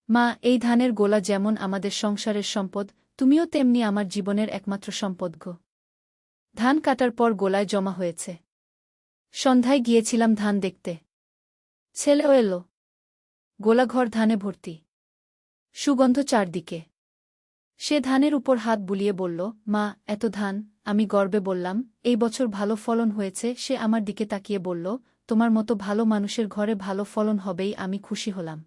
মা, এই ধানের গোলা যেমন আমাদের সংসারের সম্পদ, তুমিও তেমনি আমার জীবনের একমাত্র সম্পদ গো। ধান কাটার পর গোলায় জমা হয়েছে। সন্ধ্যায় গিয়েছিলাম ধান দেখতে। ছেলেও এলো। গোলাঘর ধানে ভর্তি। সুগন্ধ চারদিকে। সে ধানের উপর হাত বুলিয়ে বলল, মা, এত ধান। আমি গর্বে বললাম, এই বছর ভালো ফলন হয়েছে। সে আমার দিকে তাকিয়ে বলল, তোমার মতো ভালো মানুষের ঘরে ভালো ফলন হবেই, আমি খুশি হলাম।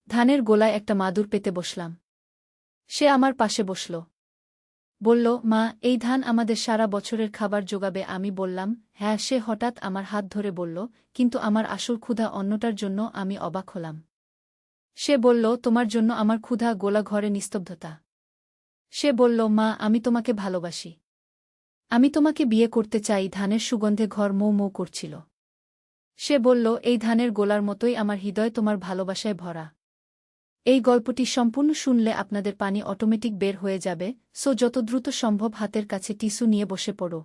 ধানের গোলায় একটা মাদুর পেতে বসলাম। সে আমার পাশে বসল। বলল, মা, এই ধান আমাদের সারা বছরের খাবার যোগাবে। আমি বললাম, হ্যাঁ। সে হঠাৎ আমার হাত ধরে বলল, কিন্তু আমার আসল ক্ষুধা অন্যটার জন্য। আমি অবাক হলাম। সে বলল, তোমার জন্য আমার ক্ষুধা। গোলা ঘরে নিস্তব্ধতা। সে বলল, মা, আমি তোমাকে ভালোবাসি। আমি তোমাকে বিয়ে করতে চাই। ধানের সুগন্ধে ঘর মৌ মৌ করছিল। সে বলল, এই ধানের গোলার মতোই আমার হৃদয় তোমার ভালোবাসায় ভরা। এই গল্পটি সম্পূর্ণ শুনলে আপনাদের পানি অটোমেটিক বের হয়ে যাবে, সো যত দ্রুত সম্ভব হাতের কাছে টিস্যু নিয়ে বসে পড়ো।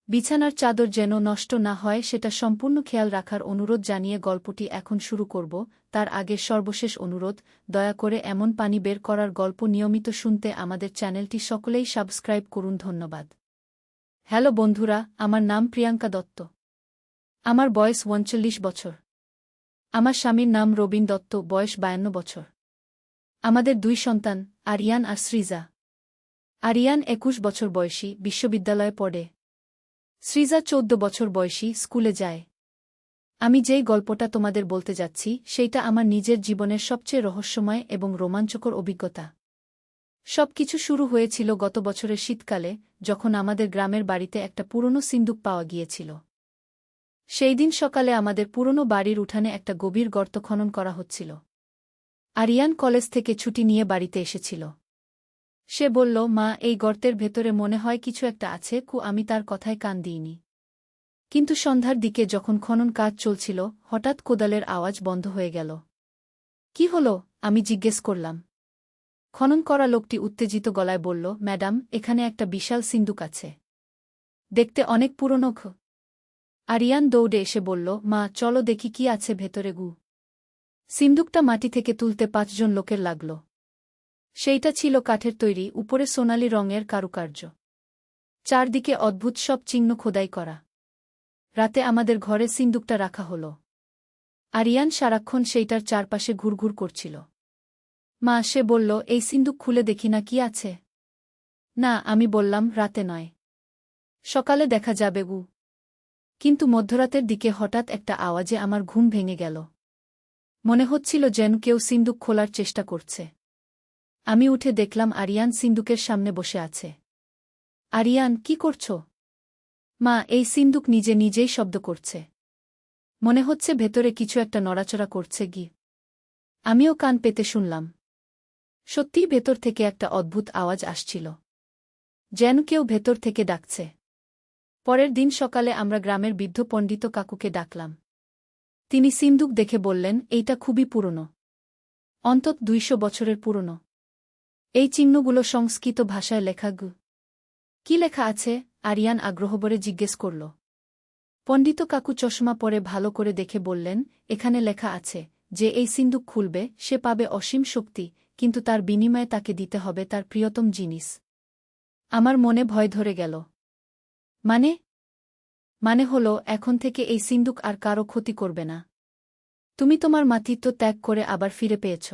বিছানার চাদর যেন নষ্ট না হয় সেটা সম্পূর্ণ খেয়াল রাখার অনুরোধ জানিয়ে গল্পটি এখন শুরু করব। তার আগে সর্বশেষ অনুরোধ, দয়া করে এমন পানি বের করার গল্প নিয়মিত শুনতে আমাদের চ্যানেলটি সকলেই সাবস্ক্রাইব করুন। ধন্যবাদ। হ্যালো বন্ধুরা, আমার নাম প্রিয়াঙ্কা দত্ত। আমার বয়স ৩৯ বছর। আমার স্বামীর নাম রবিন দত্ত, বয়স ৫২ বছর। আমাদের ২ সন্তান, আরিয়ান আর সৃজা। আরিয়ান ২১ বছর বয়সী, বিশ্ববিদ্যালয়ে পড়ে। সৃজা ১৪ বছর বয়সী, স্কুলে যায়। আমি যেই গল্পটা তোমাদের বলতে যাচ্ছি সেইটা আমার নিজের জীবনের সবচেয়ে রহস্যময় এবং রোমাঞ্চকর অভিজ্ঞতা। সবকিছু শুরু হয়েছিল গত বছরের শীতকালে, যখন আমাদের গ্রামের বাড়িতে একটা পুরনো সিন্দুক পাওয়া গিয়েছিল। সেই দিন সকালে আমাদের পুরনো বাড়ির উঠানে একটা গভীর গর্ত খনন করা হচ্ছিল। আরিয়ান কলেজ থেকে ছুটি নিয়ে বাড়িতে এসেছিল। সে বলল, মা, এই গর্তের ভেতরে মনে হয় কিছু একটা আছে। আমি তার কথায় কান দিইনি। কিন্তু সন্ধ্যার দিকে যখন খনন কাজ চলছিল, হঠাৎ কোদালের আওয়াজ বন্ধ হয়ে গেল। কি হল? আমি জিজ্ঞেস করলাম। খনন করা লোকটি উত্তেজিত গলায় বলল, ম্যাডাম, এখানে একটা বিশাল সিন্দুক আছে। দেখতে অনেক পুরনো। আরিয়ান দৌড়ে এসে বলল, মা, চলো দেখি কি আছে ভেতরে। সিন্দুকটা মাটি থেকে তুলতে ৫ জন লোকের লাগল। সেইটা ছিল কাঠের তৈরি, উপরে সোনালি রঙের কারুকার্য। চারদিকে অদ্ভুত সব চিহ্ন খোদাই করা। রাতে আমাদের ঘরে সিন্দুকটা রাখা হল। আরিয়ান সারাক্ষণ সেইটার চারপাশে ঘুরঘুর করছিল। মা, সে বলল, এই সিন্দুক খুলে দেখি না কি আছে। না, আমি বললাম, রাতে নয়, সকালে দেখা যাবে। কিন্তু মধ্যরাতের দিকে হঠাৎ একটা আওয়াজে আমার ঘুম ভেঙে গেল। মনে হচ্ছিল যেন কেউ সিন্দুক খোলার চেষ্টা করছে। আমি উঠে দেখলাম আরিয়ান সিন্দুকের সামনে বসে আছে। আরিয়ান, কি করছ? মা, এই সিন্দুক নিজে নিজেই শব্দ করছে। মনে হচ্ছে ভেতরে কিছু একটা নড়াচড়া করছে। আমিও কান পেতে শুনলাম। সত্যিই ভেতর থেকে একটা অদ্ভুত আওয়াজ আসছিল, যেন কেউ ভেতর থেকে ডাকছে। পরের দিন সকালে আমরা গ্রামের বৃদ্ধ পণ্ডিত কাকুকে ডাকলাম। তিনি সিন্দুক দেখে বললেন, এইটা খুবই পুরনো, অন্তত ২০০ বছরের পুরনো। এই চিহ্নগুলো সংস্কৃত ভাষায় লেখা। কি লেখা আছে? আরিয়ান আগ্রহভরে জিজ্ঞেস করল। পণ্ডিত কাকু চশমা পরে ভালো করে দেখে বললেন, এখানে লেখা আছে যে এই সিন্দুক খুলবে সে পাবে অসীম শক্তি, কিন্তু তার বিনিময়ে তাকে দিতে হবে তার প্রিয়তম জিনিস। আমার মনে ভয় ধরে গেল। মানে হল, এখন থেকে এই সিন্দুক আর কারো ক্ষতি করবে না। তুমি তোমার মাতৃত্ব ত্যাগ করে আবার ফিরে পেয়েছ।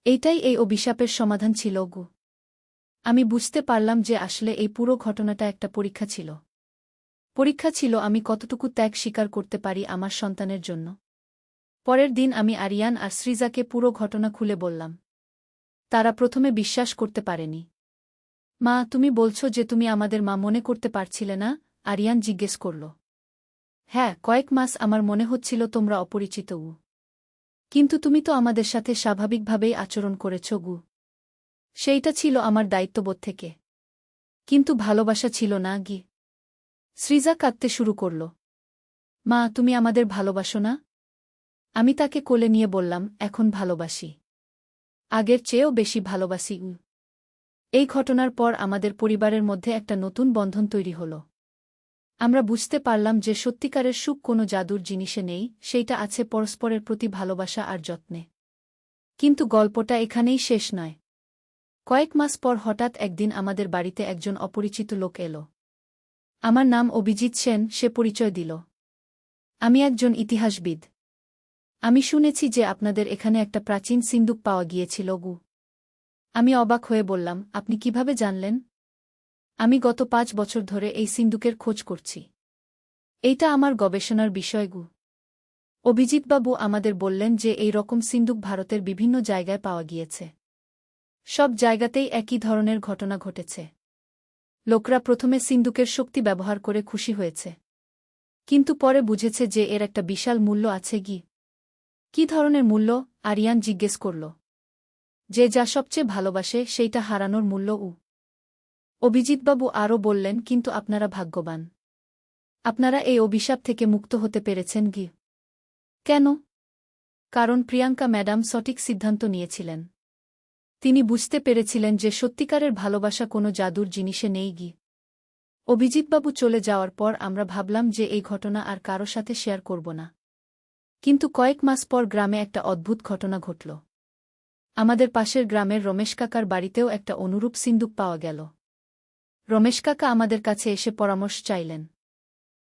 এইটাই এই অভিশাপের সমাধান ছিল। আমি বুঝতে পারলাম যে আসলে এই পুরো ঘটনাটা একটা পরীক্ষা ছিল। পরীক্ষা ছিল আমি কতটুকু ত্যাগ স্বীকার করতে পারি আমার সন্তানের জন্য। পরের দিন আমি আরিয়ান আর সৃজাকে পুরো ঘটনা খুলে বললাম। তারা প্রথমে বিশ্বাস করতে পারেনি। মা, তুমি বলছো যে তুমি আমাদের মা মনে করতে পারছিলে না? আরিয়ান জিজ্ঞেস করল। হ্যাঁ, কয়েক মাস আমার মনে হচ্ছিল তোমরা অপরিচিত। কিন্তু তুমি তো আমাদের সাথে স্বাভাবিকভাবেই আচরণ করেছ। সেইটা ছিল আমার দায়িত্ববোধ থেকে। কিন্তু ভালোবাসা ছিল না। সৃজা কাঁদতে শুরু করল। মা, তুমি আমাদের ভালোবাসো না? আমি তাকে কোলে নিয়ে বললাম, এখন ভালোবাসি। আগের চেয়েও বেশি ভালোবাসি। এই ঘটনার পর আমাদের পরিবারের মধ্যে একটা নতুন বন্ধন তৈরি হল। আমরা বুঝতে পারলাম যে সত্যিকারের সুখ কোনো জাদুর জিনিসে নেই, সেইটা আছে পরস্পরের প্রতি ভালোবাসা আর যত্নে। কিন্তু গল্পটা এখানেই শেষ নয়। কয়েক মাস পর হঠাৎ একদিন আমাদের বাড়িতে একজন অপরিচিত লোক এল। আমার নাম অভিজিৎ সেন, সে পরিচয় দিল। আমি একজন ইতিহাসবিদ। আমি শুনেছি যে আপনাদের এখানে একটা প্রাচীন সিন্দুক পাওয়া গিয়েছিল গু। আমি অবাক হয়ে বললাম, আপনি কিভাবে জানলেন? আমি গত 5 বছর ধরে এই সিন্দুকের খোঁজ করছি। এইটা আমার গবেষণার বিষয় গু। অভিজিৎবাবু আমাদের বললেন যে এই রকম সিন্দুক ভারতের বিভিন্ন জায়গায় পাওয়া গিয়েছে। সব জায়গাতেই একই ধরনের ঘটনা ঘটেছে। লোকরা প্রথমে সিন্দুকের শক্তি ব্যবহার করে খুশি হয়েছে, কিন্তু পরে বুঝেছে যে এর একটা বিশাল মূল্য আছে গি। কি ধরনের মূল্য? আরিয়ান জিজ্ঞেস করল। যে যা সবচেয়ে ভালোবাসে সেইটা হারানোর মূল্য। অভিজিৎবাবু আরও বললেন, কিন্তু আপনারা ভাগ্যবান। আপনারা এই অভিশাপ থেকে মুক্ত হতে পেরেছেন গি। কেন? কারণ প্রিয়াঙ্কা ম্যাডাম সঠিক সিদ্ধান্ত নিয়েছিলেন। তিনি বুঝতে পেরেছিলেন যে সত্যিকারের ভালোবাসা কোনো জাদুর জিনিসে নেই গি। অভিজিৎবাবু চলে যাওয়ার পর আমরা ভাবলাম যে এই ঘটনা আর কারো সাথে শেয়ার করব না। কিন্তু কয়েক মাস পর গ্রামে একটা অদ্ভুত ঘটনা ঘটল। আমাদের পাশের গ্রামের রমেশ কাকার বাড়িতেও একটা অনুরূপ সিন্দুক পাওয়া গেল। রমেশ কাকা আমাদের কাছে এসে পরামর্শ চাইলেন।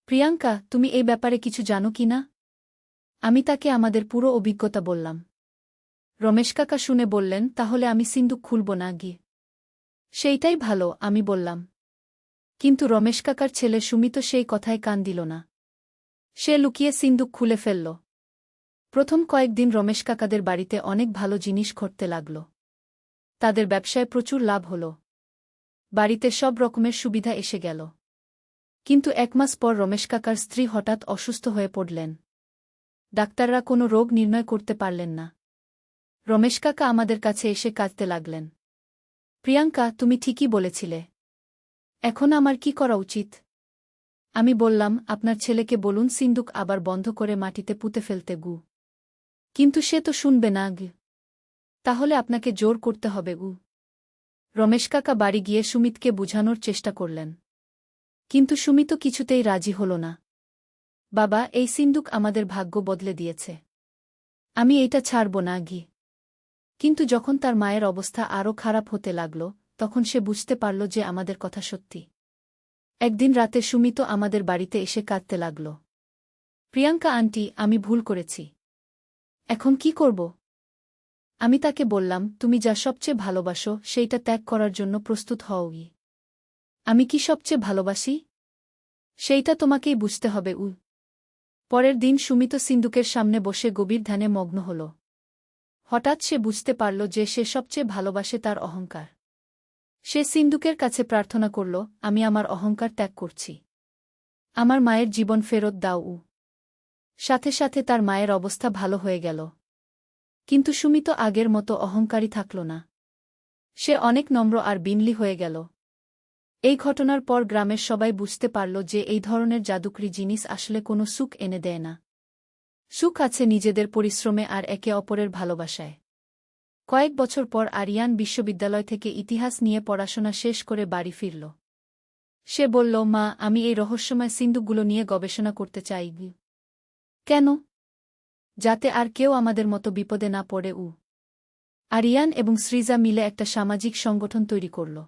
প্রিয়াঙ্কা, তুমি এই ব্যাপারে কিছু জানো কি না? আমি তাকে আমাদের পুরো অভিজ্ঞতা বললাম। রমেশ কাকা শুনে বললেন, তাহলে আমি সিন্দুক খুলব না গি। সেইটাই ভালো, আমি বললাম। কিন্তু রমেশ কাকার ছেলে সুমিত সেই কথায় কান দিল না। সে লুকিয়ে সিন্দুক খুলে ফেলল। প্রথম কয়েকদিন রমেশ কাকাদের বাড়িতে অনেক ভালো জিনিস ঘটতে লাগল। তাদের ব্যবসায় প্রচুর লাভ হল। বাড়িতে সব রকমের সুবিধা এসে গেল। কিন্তু 1 মাস পর রমেশ কাকার স্ত্রী হঠাৎ অসুস্থ হয়ে পড়লেন। ডাক্তাররা কোনো রোগ নির্ণয় করতে পারলেন না। রমেশ কাকা আমাদের কাছে এসে কাঁদতে লাগলেন। প্রিয়াঙ্কা, তুমি ঠিকই বলেছিলে। এখন আমার কি করা উচিত? আমি বললাম, আপনার ছেলেকে বলুন সিন্দুক আবার বন্ধ করে মাটিতে পুঁতে ফেলতে গু। কিন্তু সে তো শুনবে না গু। তাহলে আপনাকে জোর করতে হবে গু। রমেশ কাকা বাড়ি গিয়ে সুমিতকে বুঝানোর চেষ্টা করলেন। কিন্তু সুমিত কিছুতেই রাজি হল না। বাবা, এই সিন্দুক আমাদের ভাগ্য বদলে দিয়েছে। আমি এইটা ছাড়ব না গি। কিন্তু যখন তার মায়ের অবস্থা আরও খারাপ হতে লাগল, তখন সে বুঝতে পারল যে আমাদের কথা সত্যি। একদিন রাতে সুমিত আমাদের বাড়িতে এসে কাঁদতে লাগল। প্রিয়াঙ্কা আন্টি, আমি ভুল করেছি। এখন কি করব? আমি তাকে বললাম, তুমি যা সবচেয়ে ভালোবাসো সেইটা ত্যাগ করার জন্য প্রস্তুত হওই। আমি কি সবচেয়ে ভালোবাসি? সেইটা তোমাকেই বুঝতে হবে। পরের দিন সুমিত সিন্দুকের সামনে বসে গভীর ধ্যানে মগ্ন হল। হঠাৎ সে বুঝতে পারল যে সে সবচেয়ে ভালোবাসে তার অহংকার। সে সিন্দুকের কাছে প্রার্থনা করল, আমি আমার অহংকার ত্যাগ করছি। আমার মায়ের জীবন ফেরত দাও। সাথে সাথে তার মায়ের অবস্থা ভালো হয়ে গেল। কিন্তু সুমিত আগের মতো অহংকারী থাকল না। সে অনেক নম্র আর বিনয়ী হয়ে গেল। এই ঘটনার পর গ্রামের সবাই বুঝতে পারল যে এই ধরনের জাদুকরি জিনিস আসলে কোনো সুখ এনে দেয় না। সুখ আছে নিজেদের পরিশ্রমে আর একে অপরের ভালোবাসায়। কয়েক বছর পর আরিয়ান বিশ্ববিদ্যালয় থেকে ইতিহাস নিয়ে পড়াশোনা শেষ করে বাড়ি ফিরল। সে বলল, মা, আমি এই রহস্যময় সিন্দুকগুলো নিয়ে গবেষণা করতে চাই। কেন? যাতে আর কেউ আমাদের মতো বিপদে না পড়ে। আরিয়ান এবং সৃজা মিলে একটা সামাজিক সংগঠন তৈরি করল।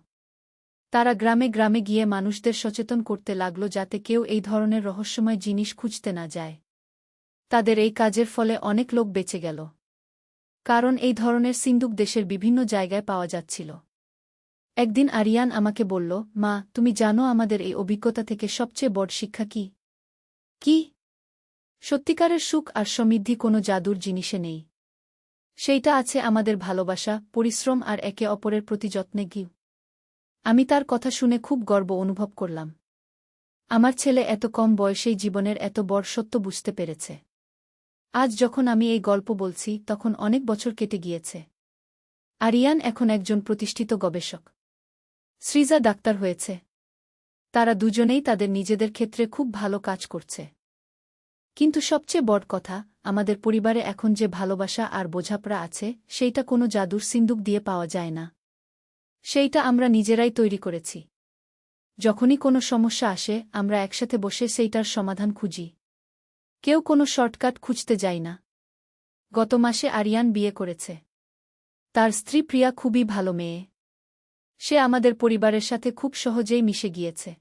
তারা গ্রামে গ্রামে গিয়ে মানুষদের সচেতন করতে লাগল যাতে কেউ এই ধরনের রহস্যময় জিনিস খুঁজতে না যায়। তাদের এই কাজের ফলে অনেক লোক বেঁচে গেল। কারণ এই ধরনের সিন্দুক দেশের বিভিন্ন জায়গায় পাওয়া যাচ্ছিল। একদিন আরিয়ান আমাকে বলল, মা, তুমি জানো আমাদের এই অভিজ্ঞতা থেকে সবচেয়ে বড় শিক্ষা কি? কি? সত্যিকারের সুখ আর সমৃদ্ধি কোনো জাদুর জিনিসে নেই। সেইটা আছে আমাদের ভালোবাসা, পরিশ্রম আর একে অপরের প্রতি যত্নে গি। আমি তার কথা শুনে খুব গর্ব অনুভব করলাম। আমার ছেলে এত কম বয়সেই জীবনের এত বড় সত্য বুঝতে পেরেছে। আজ যখন আমি এই গল্প বলছি তখন অনেক বছর কেটে গিয়েছে। আরিয়ান এখন একজন প্রতিষ্ঠিত গবেষক। সৃজা ডাক্তার হয়েছে। তারা দুজনেই তাদের নিজেদের ক্ষেত্রে খুব ভালো কাজ করছে। কিন্তু সবচেয়ে বড় কথা, আমাদের পরিবারে এখন যে ভালোবাসা আর বোঝাপড়া আছে সেইটা কোনো জাদুর সিন্দুক দিয়ে পাওয়া যায় না। সেইটা আমরা নিজেরাই তৈরি করেছি। যখনই কোনো সমস্যা আসে আমরা একসাথে বসে সেইটার সমাধান খুঁজি। কেউ কোনো শর্টকাট খুঁজতে যায় না। গত মাসে আরিয়ান বিয়ে করেছে। তার স্ত্রী প্রিয়া খুবই ভালো মেয়ে। সে আমাদের পরিবারের সাথে খুব সহজেই মিশে গিয়েছে।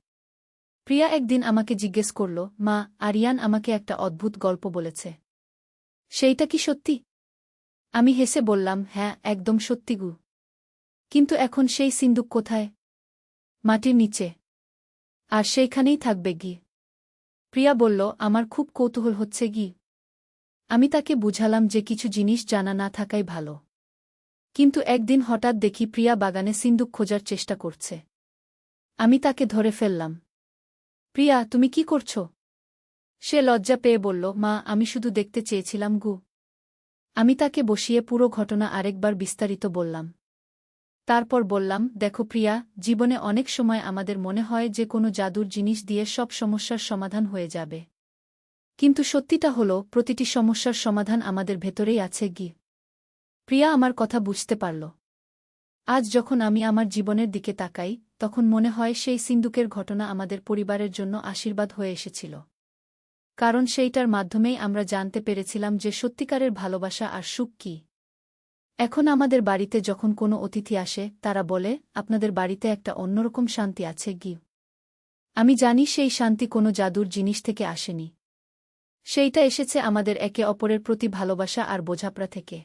প্রিয়া একদিন আমাকে জিজ্ঞেস করল, মা, আরিয়ান আমাকে একটা অদ্ভুত গল্প বলেছে। সেইটা কি সত্যি? আমি হেসে বললাম, হ্যাঁ, একদম সত্যি গু। কিন্তু এখন সেই সিন্দুক কোথায়? মাটির নিচে। আর সেইখানেই থাকবে গি। প্রিয়া বলল, আমার খুব কৌতূহল হচ্ছে গি। আমি তাকে বুঝালাম যে কিছু জিনিস জানা না থাকাই ভালো। কিন্তু একদিন হঠাৎ দেখি প্রিয়া বাগানে সিন্দুক খোঁজার চেষ্টা করছে। আমি তাকে ধরে ফেললাম। প্রিয়া, তুমি কি করছ? সে লজ্জা পেয়ে বলল, মা, আমি শুধু দেখতে চেয়েছিলাম গু। আমি তাকে বসিয়ে পুরো ঘটনা আরেকবার বিস্তারিত বললাম। তারপর বললাম, দেখো প্রিয়া, জীবনে অনেক সময় আমাদের মনে হয় যে কোনো জাদুর জিনিস দিয়ে সব সমস্যার সমাধান হয়ে যাবে। কিন্তু সত্যিটা হলো, প্রতিটি সমস্যার সমাধান আমাদের ভেতরেই আছে গি। প্রিয়া আমার কথা বুঝতে পারল। আজ যখন আমি আমার জীবনের দিকে তাকাই, তখন মনে হয় সেই সিন্দুকের ঘটনা আমাদের পরিবারের জন্য আশীর্বাদ হয়ে এসেছিল। কারণ সেইটার মাধ্যমেই আমরা জানতে পেরেছিলাম যে সত্যিকারের ভালোবাসা আর সুখ কী। এখন আমাদের বাড়িতে যখন কোনো অতিথি আসে, তারা বলে, আপনাদের বাড়িতে একটা অন্যরকম শান্তি আছে গি। আমি জানি সেই শান্তি কোনো জাদুর জিনিস থেকে আসেনি। সেইটা এসেছে আমাদের একে অপরের প্রতি ভালোবাসা আর বোঝাপড়া থেকে।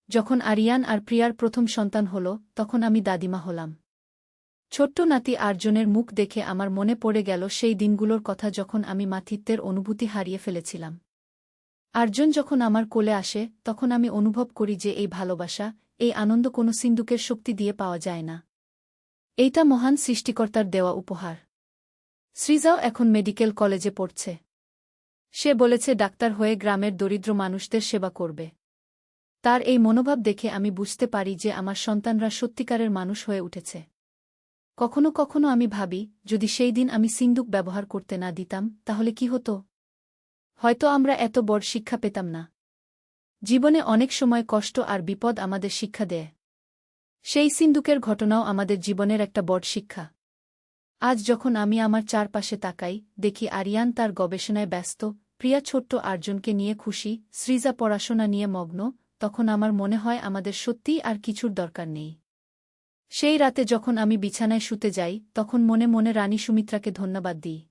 যখন আরিয়ান আর প্রিয়ার প্রথম সন্তান হল, তখন আমি দাদিমা হলাম। ছোট্ট নাতি আর্জনের মুখ দেখে আমার মনে পড়ে গেল সেই দিনগুলোর কথা যখন আমি মাতৃত্বের অনুভূতি হারিয়ে ফেলেছিলাম। আর্জুন যখন আমার কোলে আসে, তখন আমি অনুভব করি যে এই ভালোবাসা, এই আনন্দ কোনো সিন্দুকের শক্তি দিয়ে পাওয়া যায় না। এইটা মহান সৃষ্টিকর্তার দেওয়া উপহার। সৃজাও এখন মেডিকেল কলেজে পড়ছে। সে বলেছে ডাক্তার হয়ে গ্রামের দরিদ্র মানুষদের সেবা করবে। তার এই মনোভাব দেখে আমি বুঝতে পারি যে আমার সন্তানরা সত্যিকারের মানুষ হয়ে উঠেছে। কখনো কখনো আমি ভাবি, যদি সেই দিন আমি সিন্দুক ব্যবহার করতে না দিতাম, তাহলে কি হতো? হয়তো আমরা এত বড় শিক্ষা পেতাম না। জীবনে অনেক সময় কষ্ট আর বিপদ আমাদের শিক্ষা দেয়। সেই সিন্দুকের ঘটনাও আমাদের জীবনের একটা বড় শিক্ষা। আজ যখন আমি আমার চারপাশে তাকাই, দেখি আরিয়ান তার গবেষণায় ব্যস্ত, প্রিয়া ছোট্ট আর্জুনকে নিয়ে খুশি, সৃজা পড়াশোনা নিয়ে মগ্ন, তখন আমার মনে হয় আমাদের সত্যিই আর কিছুর দরকার নেই। সেই রাতে যখন আমি বিছানায় শুতে যাই, তখন মনে মনে রানী সুমিত্রাকে ধন্যবাদ দিই।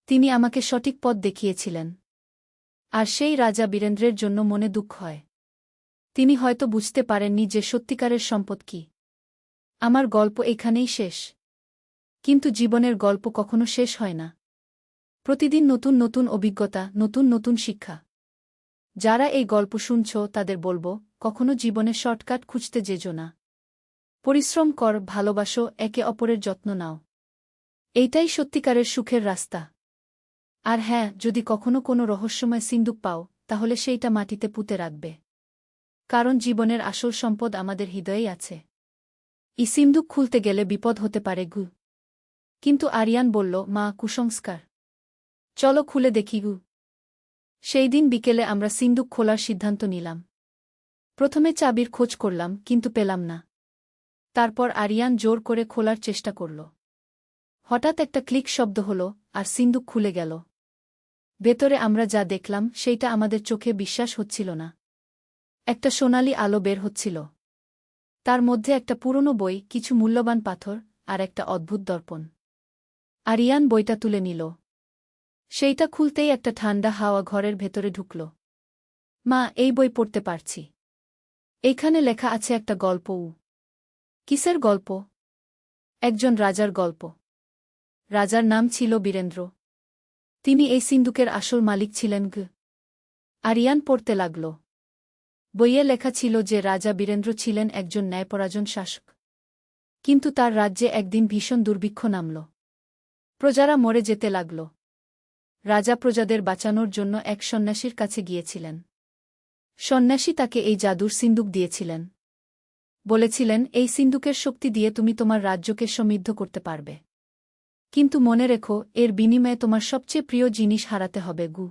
তিনি আমাকে সঠিক পথ দেখিয়েছিলেন। আর সেই রাজা বীরেন্দ্রের জন্য মনে দুঃখ হয়। তিনি হয়তো বুঝতে পারেননি যে সত্যিকারের সম্পদ কী। আমার গল্প এখানেই শেষ। কিন্তু জীবনের গল্প কখনো শেষ হয় না। প্রতিদিন নতুন নতুন অভিজ্ঞতা, নতুন নতুন শিক্ষা। যারা এই গল্প শুনছ, তাদের বলবো, কখনো জীবনে শর্টকাট খুঁজতে যেজো না। পরিশ্রম কর, ভালোবাসো, একে অপরের যত্ন নাও। এইটাই সত্যিকারের সুখের রাস্তা। আর হ্যাঁ, যদি কখনো কোনো রহস্যময় সিন্দুক পাও, তাহলে সেইটা মাটিতে পুঁতে রাখবে। কারণ জীবনের আসল সম্পদ আমাদের হৃদয়েই আছে। ই সিন্দুক খুলতে গেলে বিপদ হতে পারে গু। কিন্তু আরিয়ান বলল, মা, কুসংস্কার। চলো খুলে দেখি গু। সেই দিন বিকেলে আমরা সিন্দুক খোলার সিদ্ধান্ত নিলাম। প্রথমে চাবির খোঁজ করলাম, কিন্তু পেলাম না। তারপর আরিয়ান জোর করে খোলার চেষ্টা করল। হঠাৎ একটা ক্লিক শব্দ হল, আর সিন্দুক খুলে গেল। ভেতরে আমরা যা দেখলাম, সেইটা আমাদের চোখে বিশ্বাস হচ্ছিল না। একটা সোনালি আলো বের হচ্ছিল। তার মধ্যে একটা পুরনো বই, কিছু মূল্যবান পাথর, আর একটা অদ্ভুত দর্পণ। আরিয়ান বইটা তুলে নিল। সেইটা খুলতেই একটা ঠান্ডা হাওয়া ঘরের ভেতরে ঢুকল। মা, এই বই পড়তে পারছি। এইখানে লেখা আছে একটা গল্প। কিসের গল্প? একজন রাজার গল্প। রাজার নাম ছিল বীরেন্দ্র। তিনি এই সিন্দুকের আসল মালিক ছিলেন গ। আরিয়ান পড়তে লাগল। বইয়ে লেখা ছিল যে রাজা বীরেন্দ্র ছিলেন একজন ন্যায়পরায়ণ শাসক। কিন্তু তার রাজ্যে একদিন ভীষণ দুর্ভিক্ষ নামল। প্রজারা মরে যেতে লাগল। রাজা প্রজাদের বাঁচানোর জন্য এক সন্ন্যাসীর কাছে গিয়েছিলেন। সন্ন্যাসী তাকে এই জাদুর সিন্দুক দিয়েছিলেন। বলেছিলেন, এই সিন্দুকের শক্তি দিয়ে তুমি তোমার রাজ্যকে সমৃদ্ধ করতে পারবে। কিন্তু মনে রেখো, এর বিনিময়ে তোমার সবচেয়ে প্রিয় জিনিস হারাতে হবে গু।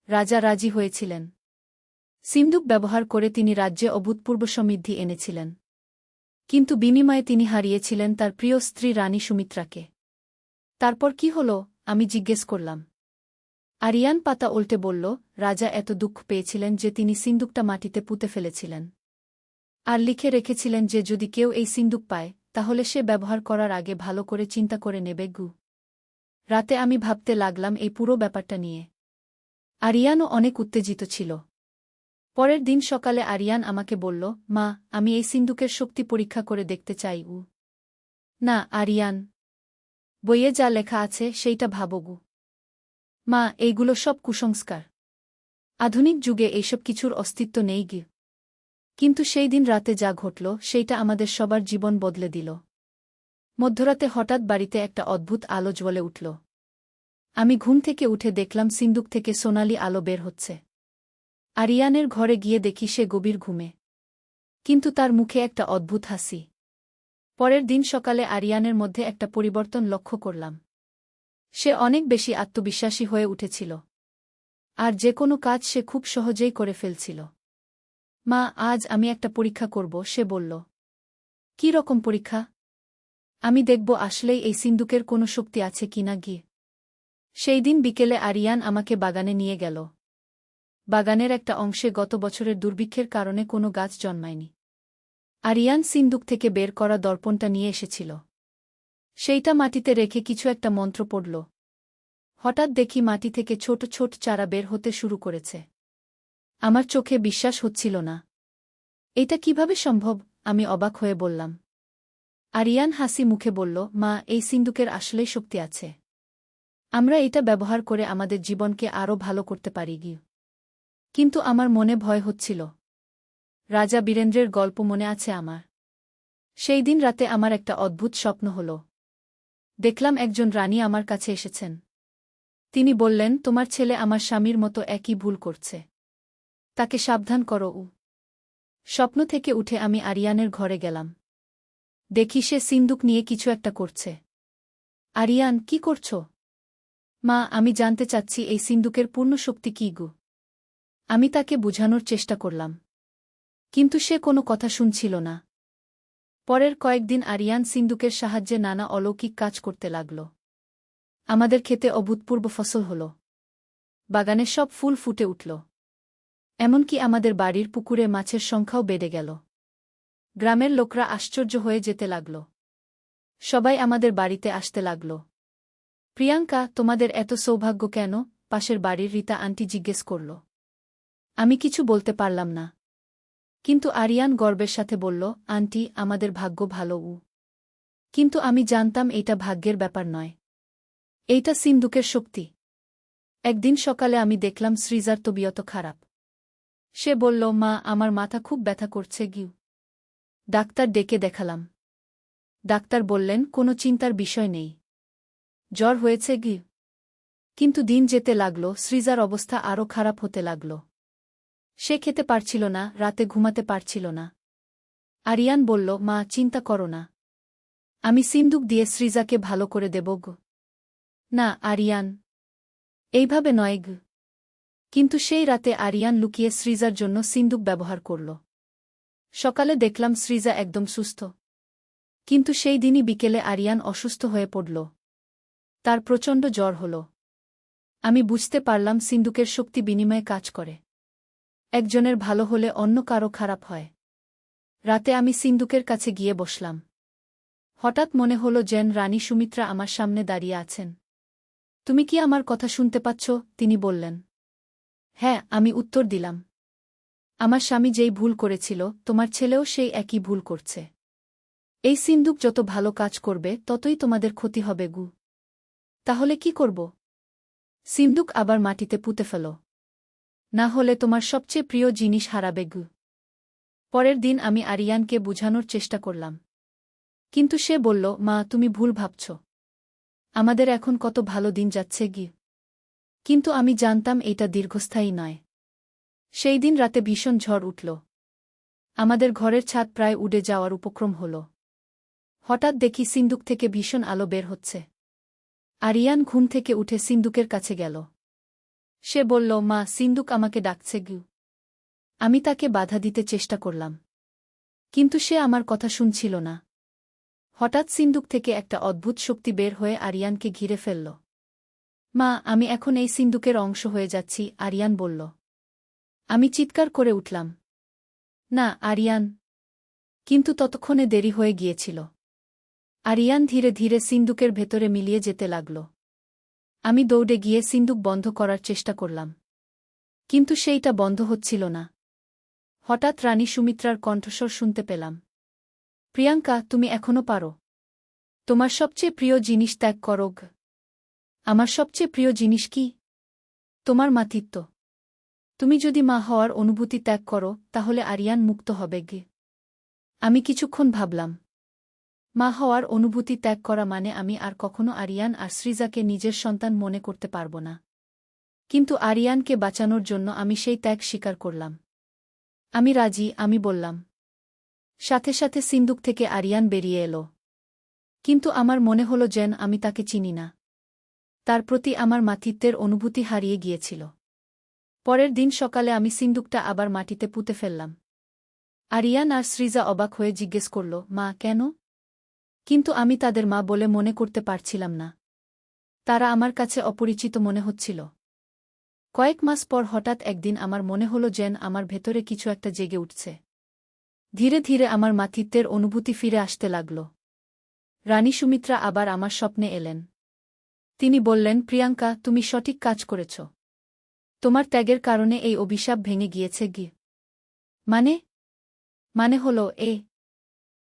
রাজা রাজি হয়েছিলেন। সিন্দুক ব্যবহার করে তিনি রাজ্যে অভূতপূর্ব সমৃদ্ধি এনেছিলেন। কিন্তু বিনিময়ে তিনি হারিয়েছিলেন তার প্রিয় স্ত্রী রানী সুমিত্রাকে। তারপর কি হল? আমি জিজ্ঞেস করলাম। আরিয়ান পাতা উল্টে বলল, রাজা এত দুঃখ পেয়েছিলেন যে তিনি সিন্দুকটা মাটিতে পুঁতে ফেলেছিলেন। আর লিখে রেখেছিলেন যে যদি কেউ এই সিন্দুক পায় তাহলে সে ব্যবহার করার আগে ভালো করে চিন্তা করে নেবে গু। রাতে আমি ভাবতে লাগলাম এই পুরো ব্যাপারটা নিয়ে। আরিয়ানও অনেক উত্তেজিত ছিল। পরের দিন সকালে আরিয়ান আমাকে বলল, মা, আমি এই সিন্দুকের শক্তি পরীক্ষা করে দেখতে চাই। না আরিয়ান, বইয়ে যা লেখা আছে সেইটা ভাবগু। মা, এইগুলো সব কুসংস্কার। আধুনিক যুগে এইসব কিছুর অস্তিত্ব নেই গি। কিন্তু সেই দিন রাতে যা ঘটল সেইটা আমাদের সবার জীবন বদলে দিল। মধ্যরাতে হঠাৎ বাড়িতে একটা অদ্ভুত আলো জ্বলে উঠল। আমি ঘুম থেকে উঠে দেখলাম সিন্দুক থেকে সোনালি আলো বের হচ্ছে। আরিয়ানের ঘরে গিয়ে দেখি সে গভীর ঘুমে। কিন্তু তার মুখে একটা অদ্ভুত হাসি। পরের দিন সকালে আরিয়ানের মধ্যে একটা পরিবর্তন লক্ষ্য করলাম। সে অনেক বেশি আত্মবিশ্বাসী হয়ে উঠেছিল। আর যে কোনো কাজ সে খুব সহজেই করে ফেলছিল। মা, আজ আমি একটা পরীক্ষা করব, সে বলল। কী রকম পরীক্ষা? আমি দেখব আসলেই এই সিন্দুকের কোনো শক্তি আছে কিনা গিয়ে। সেই দিন বিকেলে আরিয়ান আমাকে বাগানে নিয়ে গেল। বাগানের একটা অংশে গত বছরের দুর্ভিক্ষের কারণে কোনো গাছ জন্মায়নি। আরিয়ান সিন্দুক থেকে বের করা দর্পণটা নিয়ে এসেছিল। সেইটা মাটিতে রেখে কিছু একটা মন্ত্র পড়ল। হঠাৎ দেখি মাটি থেকে ছোট ছোট চারা বের হতে শুরু করেছে। আমার চোখে বিশ্বাস হচ্ছিল না। এটা কিভাবে সম্ভব? আমি অবাক হয়ে বললাম। আরিয়ান হাসি মুখে বলল, মা, এই সিন্দুকের আসলেই শক্তি আছে। আমরা এটা ব্যবহার করে আমাদের জীবনকে আরও ভালো করতে পারি গি। কিন্তু আমার মনে ভয় হচ্ছিল। রাজা বীরেন্দ্রের গল্প মনে আছে আমার। সেই দিন রাতে আমার একটা অদ্ভুত স্বপ্ন হল। দেখলাম একজন রানী আমার কাছে এসেছেন। তিনি বললেন, তোমার ছেলে আমার স্বামীর মতো একই ভুল করছে। তাকে সাবধান করো। স্বপ্ন থেকে উঠে আমি আরিয়ানের ঘরে গেলাম। দেখি সে সিন্দুক নিয়ে কিছু একটা করছে। আরিয়ান, কি করছ? মা, আমি জানতে চাচ্ছি এই সিন্দুকের পূর্ণ শক্তি কী গু। আমি তাকে বুঝানোর চেষ্টা করলাম। কিন্তু সে কোনো কথা শুনছিল না। পরের কয়েকদিন আরিয়ান সিন্দুকের সাহায্যে নানা অলৌকিক কাজ করতে লাগল। আমাদের ক্ষেতে অভূতপূর্ব ফসল হল। বাগানে সব ফুল ফুটে উঠল। এমনকি আমাদের বাড়ির পুকুরে মাছের সংখ্যাও বেড়ে গেল। গ্রামের লোকরা আশ্চর্য হয়ে যেতে লাগল। সবাই আমাদের বাড়িতে আসতে লাগল। প্রিয়াঙ্কা, তোমাদের এত সৌভাগ্য কেন? পাশের বাড়ির রীতা আন্টি জিজ্ঞেস করল। আমি কিছু বলতে পারলাম না। কিন্তু আরিয়ান গর্বের সাথে বলল, আন্টি, আমাদের ভাগ্য ভালো। কিন্তু আমি জানতাম এইটা ভাগ্যের ব্যাপার নয়। এইটা সিন্দুকের শক্তি। একদিন সকালে আমি দেখলাম সৃজার তবিয়ত খারাপ। সে বলল, মা, আমার মাথা খুব ব্যথা করছে গিউ। ডাক্তার ডেকে দেখালাম। ডাক্তার বললেন, কোনো চিন্তার বিষয় নেই। জ্বর হয়েছে গিউ। কিন্তু দিন যেতে লাগল, সৃজার অবস্থা আরও খারাপ হতে লাগল। সে খেতে পারছিল না, রাতে ঘুমাতে পারছিল না। আরিয়ান বলল, মা, চিন্তা করো না। আমি সিন্দুক দিয়ে সৃজাকে ভালো করে দেব গো। না আরিয়ান, এইভাবে নয় গো। কিন্তু সেই রাতে আরিয়ান লুকিয়ে সৃজার জন্য সিন্দুক ব্যবহার করল। সকালে দেখলাম সৃজা একদম সুস্থ। কিন্তু সেই দিনই বিকেলে আরিয়ান অসুস্থ হয়ে পড়ল। তার প্রচণ্ড জ্বর হল। আমি বুঝতে পারলাম সিন্দুকের শক্তি বিনিময়ে কাজ করে। একজনের ভালো হলে অন্য কারো খারাপ হয়। রাতে আমি সিন্দুকের কাছে গিয়ে বসলাম। হঠাৎ মনে হল যেন রানী সুমিত্রা আমার সামনে দাঁড়িয়ে আছেন। তুমি কি আমার কথা শুনতে পাচ্ছ? তিনি বললেন। হ্যাঁ, আমি উত্তর দিলাম। আমার স্বামী যেই ভুল করেছিল, তোমার ছেলেও সেই একই ভুল করছে। এই সিন্দুক যত ভালো কাজ করবে ততই তোমাদের ক্ষতি হবে গু। তাহলে কি করব? সিন্দুক আবার মাটিতে পুঁতে ফেল। না হলে তোমার সবচেয়ে প্রিয় জিনিস হারাবে গু। পরের দিন আমি আরিয়ানকে বুঝানোর চেষ্টা করলাম। কিন্তু সে বলল, মা, তুমি ভুল ভাবছ। আমাদের এখন কত ভালো দিন যাচ্ছে গি। কিন্তু আমি জানতাম এটা দীর্ঘস্থায়ী নয়। সেই দিন রাতে ভীষণ ঝড় উঠল। আমাদের ঘরের ছাদ প্রায় উড়ে যাওয়ার উপক্রম হল। হঠাৎ দেখি সিন্দুক থেকে ভীষণ আলো বের হচ্ছে। আরিয়ান ঘুম থেকে উঠে সিন্দুকের কাছে গেল। সে বলল, মা, সিন্দুক আমাকে ডাকছে গু। আমি তাকে বাধা দিতে চেষ্টা করলাম। কিন্তু সে আমার কথা শুনছিল না। হঠাৎ সিন্দুক থেকে একটা অদ্ভুত শক্তি বের হয়ে আরিয়ানকে ঘিরে ফেলল। মা, আমি এখন এই সিন্দুকের অংশ হয়ে যাচ্ছি, আরিয়ান বলল। আমি চিৎকার করে উঠলাম। না আরিয়ান, কিন্তু ততক্ষণে দেরি হয়ে গিয়েছিল। আরিয়ান ধীরে ধীরে সিন্দুকের ভেতরে মিলিয়ে যেতে লাগল। আমি দৌড়ে গিয়ে সিন্দুক বন্ধ করার চেষ্টা করলাম। কিন্তু সেইটা বন্ধ হচ্ছিল না। হঠাৎ রানী সুমিত্রার কণ্ঠস্বর শুনতে পেলাম। প্রিয়াঙ্কা, তুমি এখনো পারো। তোমার সবচেয়ে প্রিয় জিনিস ত্যাগ করো। আমার সবচেয়ে প্রিয় জিনিস কি? তোমার মাতৃত্ব। তুমি যদি মা হওয়ার অনুভূতি ত্যাগ করো, তাহলে আরিয়ান মুক্ত হবে গে। আমি কিছুক্ষণ ভাবলাম। মা হওয়ার অনুভূতি ত্যাগ করা মানে আমি আর কখনো আরিয়ান আর সৃজাকে নিজের সন্তান মনে করতে পারব না। কিন্তু আরিয়ানকে বাঁচানোর জন্য আমি সেই ত্যাগ স্বীকার করলাম। আমি রাজি, আমি বললাম। সাথে সাথে সিন্দুক থেকে আরিয়ান বেরিয়ে এলো। কিন্তু আমার মনে হলো যেন আমি তাকে চিনি না। তার প্রতি আমার মাতৃত্বের অনুভূতি হারিয়ে গিয়েছিল। পরের দিন সকালে আমি সিন্দুকটা আবার মাটিতে পুঁতে ফেললাম। আরিয়ান আর সৃজা অবাক হয়ে জিজ্ঞেস করল, মা, কেন? কিন্তু আমি তাদের মা বলে মনে করতে পারছিলাম না। তারা আমার কাছে অপরিচিত মনে হচ্ছিল। কয়েক মাস পর হঠাৎ একদিন আমার মনে হলো যেন আমার ভেতরে কিছু একটা জেগে উঠছে। ধীরে ধীরে আমার মাতৃত্বের অনুভূতি ফিরে আসতে লাগল। রানী সুমিত্রা আবার আমার স্বপ্নে এলেন। তিনি বললেন, প্রিয়াঙ্কা, তুমি সঠিক কাজ করেছ। তোমার ত্যাগের কারণে এই অভিশাপ ভেঙে গিয়েছে। মানে হলো